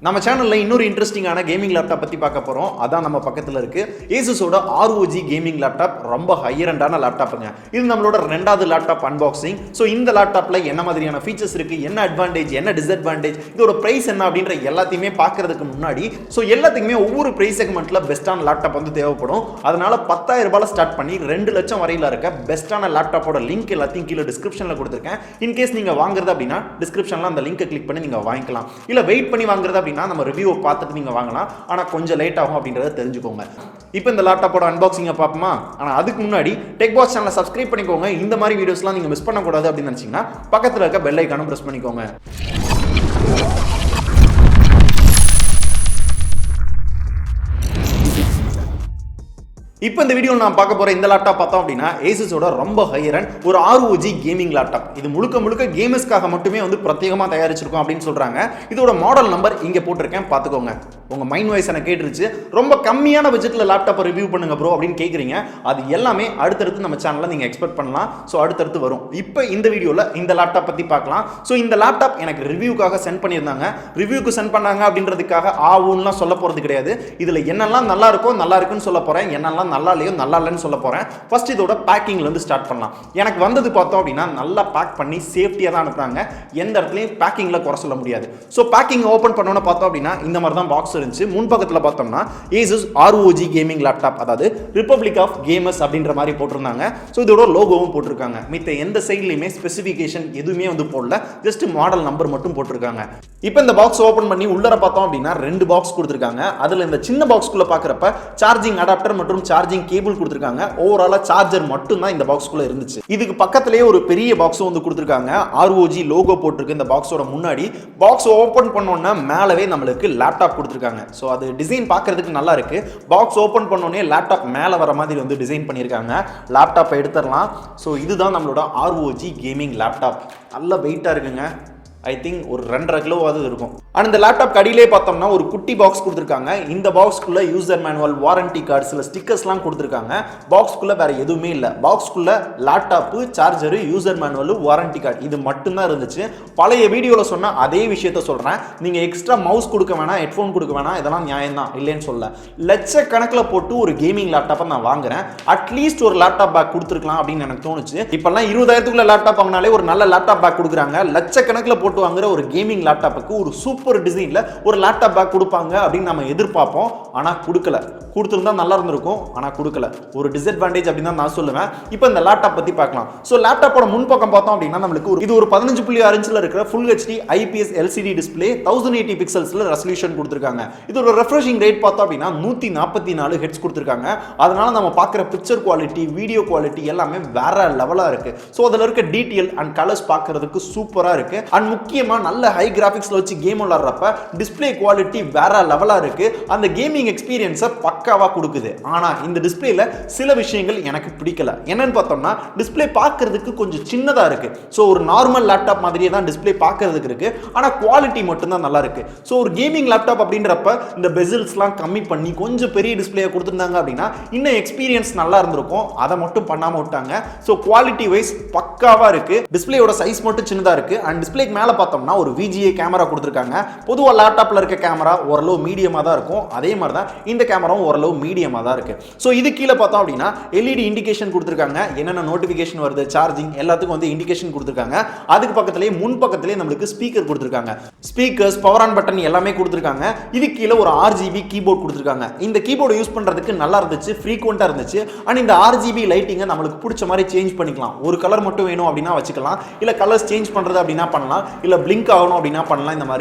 நம்ம சேனல்ல இன்னொரு இன்ட்ரெஸ்டிங்கான கேமிங் லேப்டாப் பத்தி பார்க்க போறோம். அதான் நம்ம பக்கத்துல இருக்கு Asusோட ROG கேமிங் லேப்டாப். ரொம்ப ஹையர் எண்டான லேப்டாப்புங்க. இது நம்மளோட ரெண்டாவது லேப்டாப் அன்பாக்சிங். சோ இந்த லேப்டாப்ல என்ன மாதிரியான ஃபீச்சர்ஸ் இருக்கு, என்ன அட்வான்டேஜ், என்ன டிஸ்அட்வான்டேஜ், இதோட பிரைஸ் என்ன அப்படின்ற எல்லாத்தையுமே பார்க்கிறதுக்கு முன்னாடி எல்லாத்துக்குமே ஒவ்வொரு பிரைஸ் செக்மெண்ட்ல பெஸ்டான லேப்டாப் வந்து தேவைப்படும். அதனால 10,000 ரூபாயில ஸ்டார்ட் பண்ணி 2 லட்சம் வரையில இருக்க பெஸ்டான லேப்டாப்போட லிங்க் எல்லாத்தையும் கீழே டிஸ்கிரிப்ஷன்ல கொடுத்திருக்கேன். இன் கேஸ் நீங்க வாங்குறது அப்படின்னா டிஸ்கிரிப்ஷன்ல அந்த லிங்கை கிளிக் பண்ணி நீங்க வாங்கிக்கலாம். இல்ல வெயிட் பண்ணி வாங்குறது நம்ம ரிவ்யூ பார்த்துட்டு நீங்க வாங்கலாம். ஆனா கொஞ்சம் லேட் ஆகும் அப்படின்றத தெரிஞ்சுக்கோங்க. இப்போ இந்த லேப்டாப்போட அன்பாக்சிங்கை பார்ப்போமா? ஆனா அதுக்கு முன்னாடி டெக் பாக்ஸ் சேனலை சப்ஸ்கிரைப் பண்ணிக்கோங்க. இந்த மாதிரி வீடியோஸ்லாம் நீங்க மிஸ் பண்ணக்கூடாது அப்படின்னு நினைச்சீங்கன்னா பக்கத்துல இருக்க பெல் ஐகானும் பிரஸ் பண்ணிக்கோங்க. இப்போ இந்த வீடியோவில் நான் பார்க்க போற இந்த லேப்டாப் பார்த்தோம் அப்படின்னா Asusோட ரொம்ப ஹையர் அண்ட் ஒரு ROG கேமிங் லேப்டாப். இது முழுக்க கேமர்ஸ்க்காக மட்டுமே வந்து பிரத்யேகமாக தயாரிச்சிருக்கோம் அப்படின்னு சொல்றாங்க. இதோட மாடல் நம்பர் இங்க போட்டிருக்கேன், பார்த்துக்கோங்க. உங்க மைண்ட் வாய்ஸ் எனக்கு கேட்டுருச்சு, ரொம்ப கம்மியான பட்ஜெட்ல லேப்டாப்பை ரிவ்யூ பண்ணுங்க ப்ரோ அப்படின்னு கேட்குறீங்க. அது எல்லாமே அடுத்தடுத்து நம்ம சேனலில் நீங்க எக்ஸ்பெக்ட் பண்ணலாம். ஸோ அடுத்தடுத்து வரும். இப்போ இந்த வீடியோவில் இந்த லேப்டாப் பத்தி பார்க்கலாம். ஸோ இந்த லேப்டாப் எனக்கு ரிவ்யூக்காக சென்ட் பண்ணியிருந்தாங்க. ரிவ்யூக்கு சென்ட் பண்ணாங்க அப்படின்றதுக்காக ஆவுன்னா சொல்ல போறது கிடையாது. இதுல என்னெல்லாம் நல்லா இருக்கோ நல்லா இருக்குன்னு சொல்ல போறேன், என்னெல்லாம் நல்லா இல்லைன்னு சொல்ல போறேன். ஃபர்ஸ்ட் இதோட பேக்கிங்ல இருந்து ஸ்டார்ட் பண்ணலாம். எனக்கு வந்தது பார்த்தோம் அப்படின்னா நல்லா பேக் பண்ணி சேஃப்டியா தான் அனுப்புறாங்க. எந்த இடத்துலயும் பேக்கிங்ல குறை சொல்ல முடியாது. ஸோ பேக்கிங் ஓபன் பண்ணோன்னு பார்த்தோம் அப்படின்னா இந்த மாதிரி தான் பாக்ஸ் இருந்துச்சு. முன்பக்கத்தில் பார்த்தோம்னா Asus ROG கேமிங் லேப்டாப், அதாவது ரிப்பப்ளிக் ஆஃப் கேமர்ஸ் அப்படின்ற மாதிரி போட்டிருந்தாங்க. ஸோ இதோட லோகோவும் போட்டிருக்காங்க. மித்த எந்த சைட்லையுமே ஸ்பெசிஃபிகேஷன் எதுவுமே வந்து போடல, ஜஸ்ட் மாடல் நம்பர் மட்டும் போட்டிருக்காங்க. இப்போ இந்த பாக்ஸ் ஓபன் பண்ணி உள்ளர பார்த்தோம் அப்படின்னா 2 பாக்ஸ் கொடுத்திருக்காங்க. அதுல இந்த சின்ன பாக்ஸ்க்குள்ள பார்க்கறப்ப சார்ஜிங் அடாப்டர் மற்றும் சார்ஜிங் கேபிள் கொடுத்திருக்காங்க. ஓவராலா சார்ஜர் மட்டும் தான் இந்த பாக்ஸ்க்குள்ள இருந்துச்சு. இதுக்கு பக்கத்திலேயே ஒரு பெரிய பாக்ஸ் வந்து கொடுத்திருக்காங்க. ROG லோகோ போட்டிருக்கு இந்த பாக்ஸோட முன்னாடி. பாக்ஸ் ஓபன் பண்ணோம்னா மேலவே நம்மளுக்கு லேப்டாப் கொடுத்திருக்காங்க. சோ அது டிசைன் பார்க்கிறதுக்கு நல்லா இருக்கு. பாக்ஸ் ஓபன் பண்ணோனே லேப்டாப் மேல வர மாதிரி வந்து டிசைன் பண்ணியிருக்காங்க. லேப்டாப்பை எடுத்துடலாம். ஸோ இதுதான் நம்மளோட ROG கேமிங் லேப்டாப். நல்ல வெயிட்டா இருக்குங்க. ஐ திங்க் ஒரு 2.5 கிலோவாவது இருக்கும். அண்ட் இந்த லேப்டாப் கடியிலே பார்த்தோம்னா ஒரு குட்டி பாக்ஸ் கொடுத்துருக்காங்க. இந்த பாக்ஸ்க்குள்ள யூசர் மேனுவல், வாரண்டி கார்டு, சில ஸ்டிக்கர்ஸ்லாம் கொடுத்துருக்காங்க. பாக்ஸ்க்குள்ள வேற எதுவுமே இல்லை. பாக்ஸ்க்குள்ள laptop, charger, user manual, warranty card இது மட்டும்தான் இருந்துச்சு. பழைய வீடியோவில் சொன்ன அதே விஷயத்த சொல்றேன். நீங்க எக்ஸ்ட்ரா மவுஸ் கொடுக்க வேணாம், ஹெட்ஃபோன் கொடுக்க வேணாம், இதெல்லாம் நியாயம் தான், இல்லைன்னு சொல்ல. லட்சக்கணக்கில் போட்டு ஒரு கேமிங் லேப்டாப்பை நான் வாங்குறேன். அட்லீஸ்ட் ஒரு லேப்டாப் பேக் கொடுத்துருக்கலாம் அப்படின்னு எனக்கு தோணுச்சு. இப்பெல்லாம் 20,000 லேப்டாப் வாங்கினாலே ஒரு நல்ல லேப்டாப் பேக் கொடுக்குறாங்க. லட்சக்கணக்கில் போட்டு வாங்குற ஒரு கேமிங் லேப்டாப்புக்கு ஒரு சூப்பர் டிசைன்ல ஒரு லேப்டாப் பேக் கொடுப்பாங்க அப்படின்னு நம்ம எதிர்பார்ப்போம். ஆனா கொடுக்கல. கொடுத்திருந்தா நல்லா இருந்திருக்கும், ஆனா கொடுக்கல. ஒரு டிஸ்அட்வான்டேஜ் அப்படின்னு தான் நான் சொல்லுவேன். இப்போ இந்த லேப்டாப் பத்தி பார்க்கலாம். சோ லேப்டாப்போட முன்பக்கம் பார்த்தோம் அப்படின்னா நம்மளுக்கு இது ஒரு 15.6 இன்ச்ல இருக்கிற full HD IPS LCD display, 1080 பிக்சல்ஸ்ல ரெசல்யூஷன் கொடுத்திருக்காங்க. இதோட ரெஃப்ரெஷிங் ரேட் பார்த்தோம் அப்படின்னா 144 ஹெர்ட்ஸ் கொடுத்திருக்காங்க. அதனால நம்ம பார்க்குற பிக்சர் குவாலிட்டி, வீடியோ குவாலிட்டி எல்லாமே வேற லெவலா இருக்கு. சோ அதுல இருக்க டீடைல் அண்ட் கலர்ஸ் பார்க்கிறதுக்கு சூப்பரா இருக்கு. அண்ட் முக்கியமா நல்ல ஹை கிராபிக்ஸ்ல வச்சு கேம் விளையாடுறப்ப டிஸ்ப்ளே குவாலிட்டி வேற லெவலா இருக்கு. அந்த கேமிங் எக்ஸ்பீரியன்ஸை பக்காவா கொடுக்குது. ஆனா இந்த டிஸ்ப்ளேல சில விஷயங்கள் எனக்கு பிடிக்கல. என்னன்னு பார்த்தோம்னா டிஸ்ப்ளே பார்க்கிறதுக்கு கொஞ்சம் சின்னதா இருக்கு. சோ ஒரு நார்மல் லேப்டாப் மாதிரியே தான் டிஸ்ப்ளே பார்க்கிறதுக்கு இருக்கு. ஆனா குவாலிட்டி மட்டும் தான் நல்லா இருக்கு. சோ ஒரு கேமிங் லேப்டாப் அப்படின்றப்ப இந்த பெசில்ஸ்லாம் கம்மி பண்ணி கொஞ்சம் பெரிய டிஸ்ப்ளே கொடுத்திருந்தாங்க அப்படின்னா இன்னும் எக்ஸ்பீரியன்ஸ் நல்லா இருந்திருக்கும். அதை மட்டும் பண்ணாம விட்டாங்க. சோ குவாலிட்டி வைஸ் பக்காவா இருக்கு. டிஸ்ப்ளேயோட சைஸ் மட்டும் சின்னதா இருக்கு. அண்ட் டிஸ்ப்ளேக்கு மேல பார்த்தோம்னா ஒரு VGA கேமரா கொடுத்திருக்காங்க. பொதுவா லேப்டாப்ல இருக்க கேமரா ஓரளவு மீடியமா தான் இருக்கும். அதே மாதிரி தான் இந்த கேமராவும் ஓரளவு மீடியமா தான் இருக்கு. சோ இது கீழ பார்த்தோம் அப்படின்னா LED இண்டிகேஷன் கொடுத்திருக்காங்க. என்னென்ன நோட்டிபிகேஷன் வருது, சார்ஜிங் எல்லாத்துக்கும் வந்து இண்டிகேஷன் கொடுத்திருக்காங்க. அதுக்கு பக்கத்திலேயே முன் பக்கத்திலேயே நம்மளுக்கு ஸ்பீக்கர் கொடுத்திருக்காங்க. ஸ்பீக்கர்ஸ், பவர் ஆன் பட்டன் எல்லாமே கொடுத்திருக்காங்க. இது கீழ ஒரு RGB கீபோர்ட் கொடுத்திருக்காங்க. இந்த கீபோர்ட் யூஸ் பண்றதுக்கு நல்லா இருந்துச்சு, ஃப்ரீக்வெண்டா இருந்துச்சு. அண்ட் இந்த RGB லைட்டிங்கை நம்மளுக்கு பிடிச்ச மாதிரி சேஞ்ச் பண்ணிக்கலாம். ஒரு கலர் மட்டும் வேணும் அப்படின்னா வச்சுக்கலாம். இல்ல கலர்ஸ் சேஞ்ச் பண்றது அப்படின்னா பண்ணலாம். இல்ல பிளிங்க் ஆகணும் அப்படின்னா பண்ணலாம்.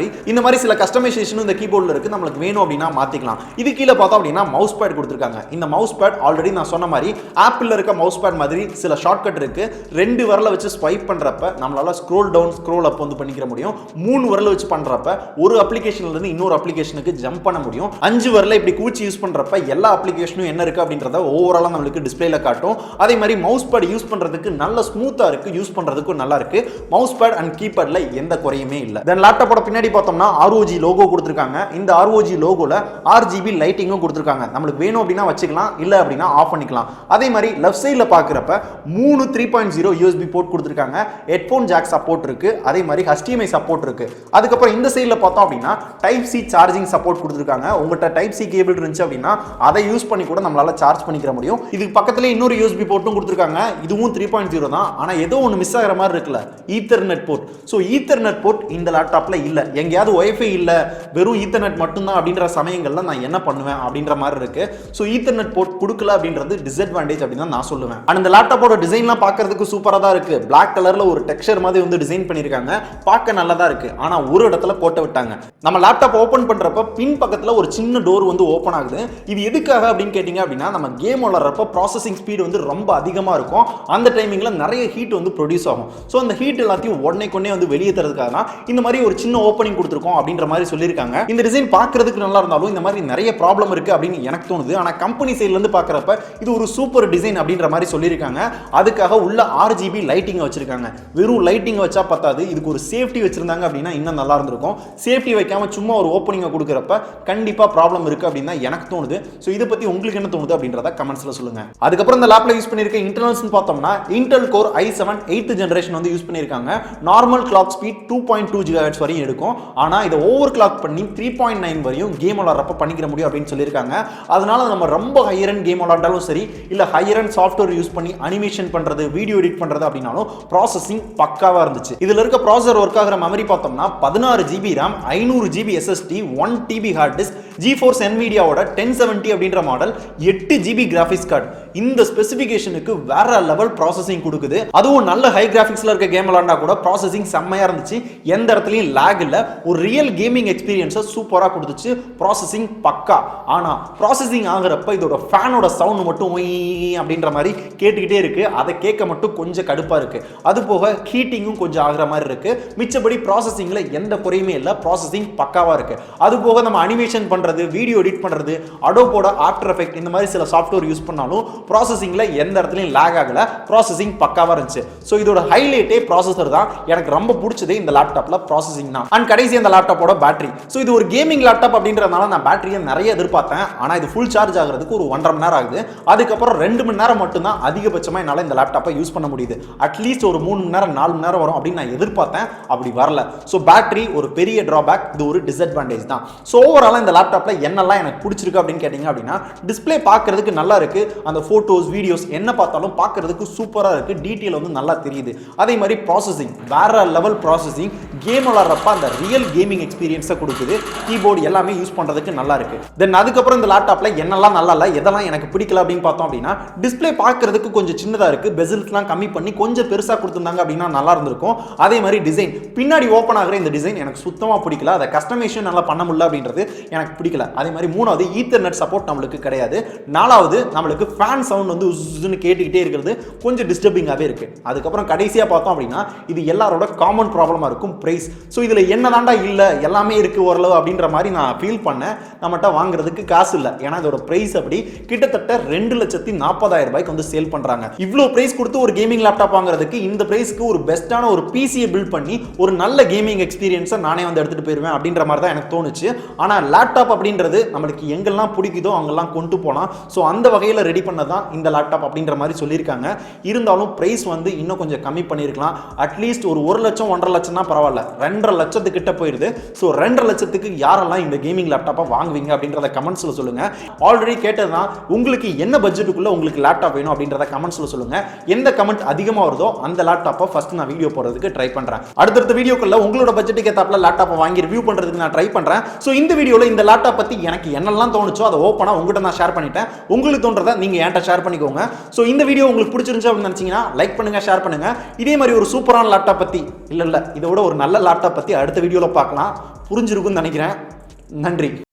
இந்த மாதிரி சில கஸ்டமைசேஷனும் இந்த கீபோர்ட்ல இருக்கு. நம்மளுக்கு வேணும் அப்படின்னா மாத்திக்கலாம். இது கீழ பார்த்தோம் அப்படின்னா மவுஸ் பேட் கொடுத்திருக்காங்க. இந்த மவுஸ் பேட் ஆல்ரெடி நான் சொன்ன மாதிரி ஆப்பிள்ல இருக்க மவுஸ் பேட் மாதிரி சில ஷார்ட்கட் இருக்கு. 2 விரல வச்சு ஸ்வைப் பண்றப்ப நம்மளால ஸ்க்ரோல் டவுன், ஸ்க்ரோல் அப் வந்து பண்ணிக்க முடியும். 3 விரல வச்சு பண்றப்ப ஒரு அப்ளிகேஷன்ல இருந்து இன்னொரு அப்ளிகேஷனுக்கு ஜம்ப் பண்ண முடியும். 5 விரல இப்படி கூச்சி யூஸ் பண்றப்ப எல்லா அப்ளிகேஷனும் என்ன இருக்கு அப்படின்றத ஓவராலா நம்மளுக்கு டிஸ்ப்ளேல காட்டும். அதே மாதிரி மவுஸ் பேட் யூஸ் பண்றதுக்கு நல்ல ஸ்மூத்தா இருக்கு. யூஸ் பண்றதுக்கு நல்லா இருக்கு. மவுஸ் பேட் அண்ட் கீபேட்ல எந்த எந்த குறையுமே இல்லை. தென் லேப்டாப்போட பின்னாடி பார்த்தோம்னா ROG லோகோ கொடுத்துருக்காங்க. இந்த ROG லோகோல RGB லைட்டிங்கும் கொடுத்துருக்காங்க. நம்மளுக்கு வேணும் அப்படின்னா வச்சுக்கலாம், இல்லை அப்படின்னா ஆஃப் பண்ணிக்கலாம். அதே மாதிரி லெஃப்ட் சைடில் பார்க்குறப்ப 3 3.0 USB போர்ட் கொடுத்துருக்காங்க. ஹெட்ஃபோன் ஜாக் சப்போர்ட் இருக்கு. அதே மாதிரி HDMI சப்போர்ட் இருக்கு. அதுக்கப்புறம் இந்த சைடில் பார்த்தோம் அப்படின்னா டைப் சி சார்ஜிங் சப்போர்ட் கொடுத்துருக்காங்க. உங்கள்கிட்ட டைப் சி கேபிள் இருந்துச்சு அப்படின்னா அதை யூஸ் பண்ணி கூட நம்மளால சார்ஜ் பண்ணிக்கிற முடியும். இதுக்கு பக்கத்துல இன்னொரு USB போர்ட்டும் கொடுத்துருக்காங்க. இதுவும் 3.0 தான். ஆனா ஏதோ ஒன்று மிஸ் ஆகிற மாதிரி இருக்குல்ல, ethernet board. So ethernet board இந்த லேப்டாப்ல இல்ல. எங்கேயாவது ஒய்ஃபை இல்ல, வெறும் ஈத்தர்நெட் மட்டும்தான் அப்படின்ற சமயங்கள்ல நான் என்ன பண்ணுவேன் அப்படின்ற மாதிரி இருக்கு. ஸோ ஈத்தர்நெட் போர்ட் கொடுக்கல அப்படின்றது டிஸ்அட்வான்டேஜ் அப்படின்னு தான் நான் சொல்லுவேன். அண்ட் இந்த லேப்டாப்போட டிசைன்லாம் பார்க்கறதுக்கு சூப்பரா தான் இருக்கு. பிளாக் கலர்ல ஒரு டெக்ஸ்சர் மாதிரி வந்து டிசைன் பண்ணிருக்காங்க. பார்க்க நல்லதா இருக்கு. ஆனா ஒரு இடத்துல கோட்டை விட்டாங்க. நம்ம லேப்டாப் ஓபன் பண்றப்ப பின் பக்கத்துல ஒரு சின்ன டோர் வந்து ஓபன் ஆகுது. இது எதுக்காக அப்படின்னு கேட்டீங்க அப்படின்னா, நம்ம கேம் விளையாடுறப்ப ப்ராசஸிங் ஸ்பீடு வந்து ரொம்ப அதிகமாக இருக்கும். அந்த டைமிங்ல நிறைய ஹீட் வந்து ப்ரொடியூஸ் ஆகும். ஸோ அந்த ஹீட் எல்லாத்தையும் உடனே வந்து வெளியே தரதுக்காக தான் இந்த மாதிரி ஒரு சின்ன ஓப்பனிங் கொடுத்துருக்கோம் அப்படின்ற மாதிரி சொல்லியிருக்காங்க. இந்த டிசைன் பார்க்கறதுக்கு நல்லா இருந்தாலும் இந்த மாதிரி நிறைய ப்ராப்ளம் இருக்கு அப்படின்னு எனக்கு தோணுது. ஆனால் கம்பெனி சைட்ல இருந்து பார்க்குறப்ப இது ஒரு சூப்பர் டிசைன் அப்படின்ற மாதிரி சொல்லியிருக்காங்க. அதுக்காக உள்ள RGB லைட்டிங் வச்சிருக்காங்க. வெறும் லைட்டிங் வச்சா பத்தாது, இதுக்கு ஒரு சேஃப்டி வச்சிருந்தாங்க அப்படின்னா இன்னும் நல்லா இருந்திருக்கும். சேஃப்டி வைக்காம சும்மா ஒரு ஓப்பனிங்கை கொடுக்குறப்ப கண்டிப்பா ப்ராப்ளம் இருக்கு அப்படின்னு தான் எனக்கு தோணுது. ஸோ இதை பத்தி உங்களுக்கு என்ன தோணுது அப்படின்றத கமெண்ட்ஸ்ல சொல்லுங்க. அதுக்கப்புறம் இந்த லேப்ல யூஸ் பண்ணிருக்க இன்டர்னல்ஸ் பார்த்தோம்னா Intel Core i7 8th generation வந்து யூஸ் பண்ணிருக்காங்க. நார்மல் கிளாக் ஸ்பீட் 2.2 GHz வரையும் எடுக்கும். ஆனா இதை ஓவர் கிளாக் பண்ணி 3.9 வரையும் கேம் விளையாடுறப்ப பண்ணிக்கிற முடியும் அப்படின்னு சொல்லியிருக்காங்க. அதனால நம்ம ரொம்ப ஹையர் எண்ட் கேம் விளையாண்டாலும் சரி, இல்ல ஹையர் எண்ட் சாஃப்ட்வேர் யூஸ் பண்ணி அனிமேஷன் பண்றது, வீடியோ எடிட் பண்றது அப்படின்னாலும் ப்ராசஸிங் பக்காவா இருந்துச்சு. இதுல இருக்க ப்ராசஸர் ஒர்க் ஆகிற மெமரி பார்த்தோம்னா 16 GB RAM, 500 GB SSD, 1 TB hard disk, GeForce NVIDIAவோட 1070 அப்படின்ற மாடல், 8 GB கிராபிக்ஸ் கார்டு. இந்த ஸ்பெசிஃபிகேஷனுக்கு வேற லெவல் ப்ராசஸிங் கொடுக்குது. அதுவும் நல்ல ஹை கிராபிக்ஸ்ல இருக்க கேம் விளையாண்டா கூட ப்ராசஸிங் செம்மையா இருந்துச்சு. எந்த இடத்துலயும் லாக் இல்ல. ஒரு ரியல் கேமிங் எக்ஸ்பீரியன்ஸை சூப்பரா கொடுத்துச்சு. ப்ராசஸிங் பக்கா. ஆனா ப்ராசஸிங் ஆகுறப்ப இதோட ஃபேனோட சவுண்ட் மட்டும் அப்படின்ற மாதிரி கேட்டுக்கிட்டே இருக்கு. அதை கேட்க மட்டும் கொஞ்சம் கடுப்பா இருக்கு. அது போக ஹீட்டிங்கும் கொஞ்சம் ஆகிற மாதிரி இருக்கு. மிச்சபடி ப்ராசஸிங்ல எந்த குறையுமே இல்லை. ப்ராசஸிங் பக்காவா இருக்கு. அது போக நம்ம அனிமேஷன் பண்றது, வீடியோ எடிட் பண்றது, அடோபோட ஆஃப்டர் எஃபெக்ட் இந்த மாதிரி சில சாஃப்ட்வேர் யூஸ் பண்ணாலும் ப்ராசஸிங்ல எந்த இடத்துலயும் லாக் ஆகல. ப்ராசஸிங் பக்காவா இருந்துச்சு. ஸோ இதோட ஹைலைட்டே ப்ராசஸர் தான். எனக்கு ரொம்ப பிடிச்சதே இந்த லேப்டாப்ல ப்ராசஸிங் தான். அண்ட் கடைசி இந்த லேப்டாப்போட பேட்டரி. ஸோ இது ஒரு கேமிங் லேப்டாப் அப்படின்றதுனால நான் பேட்டரியை நிறைய எதிர்பார்த்தேன். ஆனால் இது ஃபுல் சார்ஜ் ஆகிறதுக்கு ஒரு 1.5 மணி நேரம் ஆகுது. அதுக்கப்புறம் 2 மணி நேரம் மட்டும் தான் அதிகபட்சமாக என்னால் இந்த லேப்டாப்பை யூஸ் பண்ண முடியுது. அட்லீஸ்ட் ஒரு 3 மணி நேரம் 4 மணி நேரம் வரும் அப்படின்னு நான் எதிர்பார்த்தேன். அப்படி வரல. ஸோ பேட்டரி ஒரு பெரிய டிராபேக். இது ஒரு டிஸ்அட்வான்டேஜ் தான். ஸோ ஓவராலாக இந்த லேப்டாப்ல என்னெல்லாம் எனக்கு பிடிச்சிருக்கு அப்படின்னு கேட்டீங்க அப்படின்னா, டிஸ்பிளே பார்க்கறதுக்கு நல்லா இருக்கு. அந்த போட்டோஸ், வீடியோஸ் என்ன பார்த்தாலும் பார்க்கறதுக்கு சூப்பரா இருக்கு. டீடைல் வந்து நல்லா தெரியுது. அதே மாதிரி ப்ராசஸிங் வேற லெவல் ப்ராசஸிங். கேம் விளையாடுறப்ப அந்த ரியல் கேமிங் எக்ஸ்பீரியன்ஸை கொடுக்குது. கீபோர்டு எல்லாமே யூஸ் பண்றதுக்கு நல்லா இருக்கு. தென் அதுக்கப்புறம் இந்த லேப்டாப்ல என்னெல்லாம் நல்லா இல்லை, எதெல்லாம் எனக்கு பிடிக்கல அப்படின்னு பார்த்தோம் அப்படின்னா, டிஸ்பிளே பார்க்கறதுக்கு கொஞ்சம் சின்னதா இருக்கு. பெசில்ஸ்லாம் கம்மி பண்ணி கொஞ்சம் பெருசா கொடுத்திருந்தாங்க அப்படின்னா நல்லா இருந்திருக்கும். அதே மாதிரி டிசைன் பின்னாடி ஓப்பன் ஆகிற இந்த டிசைன் எனக்கு சுத்தமா பிடிக்கல. அதை கஸ்டமைசேஷன் நல்லா பண்ண முடியல அப்படின்றது எனக்கு பிடிக்கல. அதே மாதிரி மூணாவது ஈத்தர்நெட் சப்போர்ட் நம்மளுக்கு கிடையாது. நாலாவது நம்மளுக்கு ஃபேன் சவுண்ட் வந்து உஸ்ஸுன்னு கேட்டுக்கிட்டே இருக்கிறது கொஞ்சம் டிஸ்டர்பிங்காகவே இருக்கு. அதுக்கப்புறம் கடைசியாக பார்த்தோம் அப்படின்னா, இது எல்லாரோட காமன் ப்ராப்ளமாக இருக்கும், பிரைஸ். ஸோ இதில் என்னதாண்டா இல்லை, எல்லாமே இருக்கு ஓரளவு அப்படின்ற மாதிரி நான் ஃபீல் பண்ணேன். நம்மகிட்ட வாங்குறதுக்கு காசு இல்லை. ஏன்னா இதோட பிரைஸ் அப்படி கிட்டத்தட்ட 2,40,000 ரூபாய்க்கு வந்து சேல் பண்றாங்க. இவ்வளோ பிரைஸ் கொடுத்து ஒரு கேமிங் லேப்டாப் வாங்குறதுக்கு இந்த பிரைஸ்க்கு ஒரு பெஸ்ட்டான ஒரு பிசியை பில்ட் பண்ணி ஒரு நல்ல கேமிங் எக்ஸ்பீரியன்ஸை நானே வந்து எடுத்துட்டு போயிருவேன் அப்படின்ற மாதிரி தான் எனக்கு தோணுச்சு. ஆனால் லேப்டாப் அப்படின்றது நம்மளுக்கு எங்கெல்லாம் பிடிக்குதோ அங்கெல்லாம் கொண்டு போகலாம். ஸோ அந்த வகையில் ரெடி பண்ணதான் இந்த லேப்டாப் அப்படின்ற மாதிரி சொல்லியிருக்காங்க. இருந்தாலும் பிரைஸ் வந்து இன்னும் கொஞ்சம் கம்மி பண்ணியிருக்கலாம். அட்லீஸ்ட் ஒரு 1 லட்சம் 1.5 லட்சம்னா பரவாயில்ல. 2.5 லட்சத்துக்கிட்ட போயிருது. ஸோ 2.5 லட்சத்துக்கு யாரெல்லாம் இந்த கேமிங் லேப்டாப்பை வாங்குவீங்க அப்படின்றத கமெண்ட்ஸில் சொல்லுங்க. ஆல்ரெடி கேட்டதுதான், உங்களுக்கு என்ன பட்ஜெட்டுக்குள்ள உங்களுக்கு லேப்டாப் வேணும் அப்படின்றத கமெண்ட்ஸில் சொல்லுங்க. எந்த கமெண்ட் அதிகமாக வருதோ அந்த லேப்டாப்பை ஃபர்ஸ்ட் நான் வீடியோ போடுறதுக்கு ட்ரை பண்றேன். அடுத்தடுத்த வீடியோக்குள்ள உங்களோட பட்ஜெட்டுக்கு ஏத்தாப்புல லேப்டாப்பை வாங்கி ரிவ்யூ பண்றதுக்கு நான் ட்ரை பண்றேன். ஸோ இந்த வீடியோல இந்த லேப்டாப் பத்தி எனக்கு என்னெல்லாம் தோணுச்சோ அதை ஓப்பனா உங்ககிட்ட நான் ஷேர் பண்ணிட்டேன். உங்களுக்கு தோன்றதை நீங்க என்கிட்ட ஷேர் பண்ணிக்கோங்க. ஸோ இந்த வீடியோ உங்களுக்கு பிடிச்சிருந்துச்சு அப்படின்னு நினைச்சீங்கன்னா லைக் பண்ணுங்க, ஷேர் பண்ணுங்க. இதே மாதிரி ஒரு சூப்பரான லேப்டாப் பத்தி இல்ல இதோட ஒரு நல்ல லேப்டாப் பத்தி அடுத்த வீடியோல பார்க்கலாம். புரிஞ்சிருக்கும்னு நினைக்கிறேன். நன்றி.